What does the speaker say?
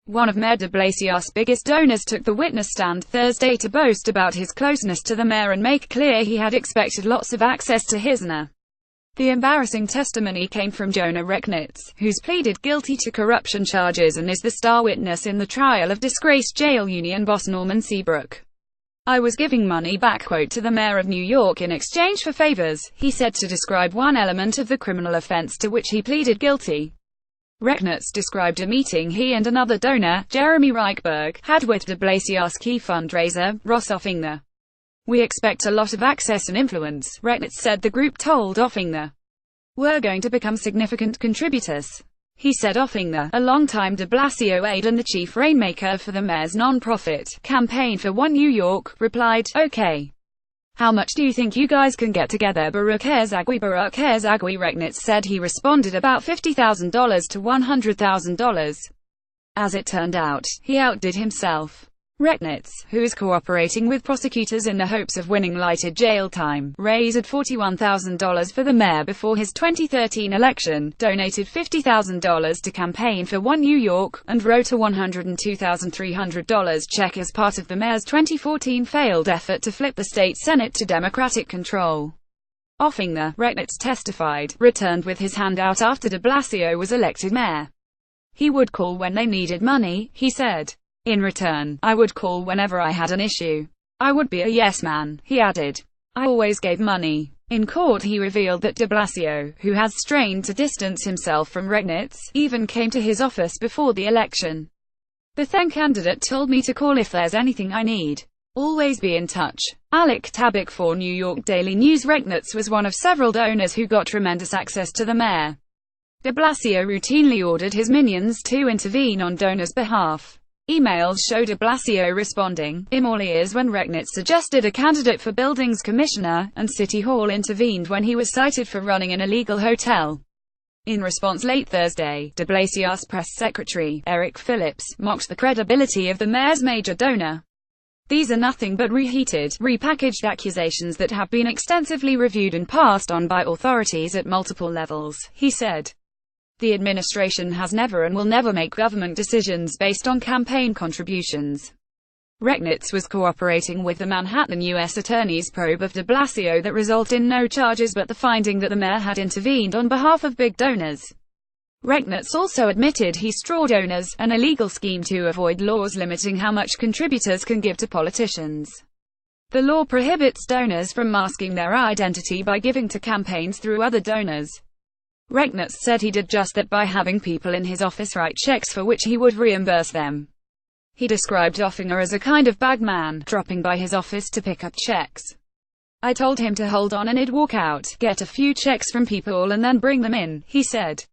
One of Mayor de Blasio's biggest donors took the witness stand Thursday to boast about his closeness to the mayor and make clear he had expected lots of access to his honor. The embarrassing testimony came from Jonah Rechnitz, who's pleaded guilty to corruption charges and is the star witness in the trial of disgraced jail union boss Norman Seabrook. "I was giving money back," quote, to the mayor of New York in exchange for favors, he said to describe one element of the criminal offense to which he pleaded guilty. Rechnitz described a meeting he and another donor, Jeremy Reichberg, had with de Blasio's key fundraiser, Ross Offingner. "We expect a lot of access and influence," Rechnitz said the group told Offingner. "We're going to become significant contributors," he said. Offingner, a longtime de Blasio aide and the chief rainmaker for the mayor's non-profit Campaign for One New York, replied, "Okay. How much do you think you guys can get together? Baruch Herzagui." Rechnitz said he responded about $50,000 to $100,000. As it turned out, he outdid himself. Rechnitz, who is cooperating with prosecutors in the hopes of winning lighter jail time, raised $41,000 for the mayor before his 2013 election, donated $50,000 to Campaign for One New York, and wrote a $102,300 check as part of the mayor's 2014 failed effort to flip the state Senate to Democratic control. Offingner, Rechnitz testified, returned with his hand out after de Blasio was elected mayor. "He would call when they needed money," he said. "In return, I would call whenever I had an issue. I would be a yes man," he added. "I always gave money." In court he revealed that de Blasio, who has strained to distance himself from Rechnitz, even came to his office before the election. "The then candidate told me to call if there's anything I need. Always be in touch." Alec Tabak for New York Daily News. Rechnitz was one of several donors who got tremendous access to the mayor. De Blasio routinely ordered his minions to intervene on donors' behalf. Emails show de Blasio responding, "I'm all ears" when Rechnitz suggested a candidate for buildings commissioner, and City Hall intervened when he was cited for running an illegal hotel. In response late Thursday, de Blasio's press secretary, Eric Phillips, mocked the credibility of the mayor's major donor. "These are nothing but reheated, repackaged accusations that have been extensively reviewed and passed on by authorities at multiple levels," he said. "The administration has never and will never make government decisions based on campaign contributions." Rechnitz was cooperating with the Manhattan U.S. Attorney's probe of de Blasio that resulted in no charges but the finding that the mayor had intervened on behalf of big donors. Rechnitz also admitted he straw donors, an illegal scheme to avoid laws limiting how much contributors can give to politicians. The law prohibits donors from masking their identity by giving to campaigns through other donors. Rechnitz said he did just that by having people in his office write checks for which he would reimburse them. He described Offingner as a kind of bagman, dropping by his office to pick up checks. "I told him to hold on and he'd walk out, get a few checks from people and then bring them in," he said.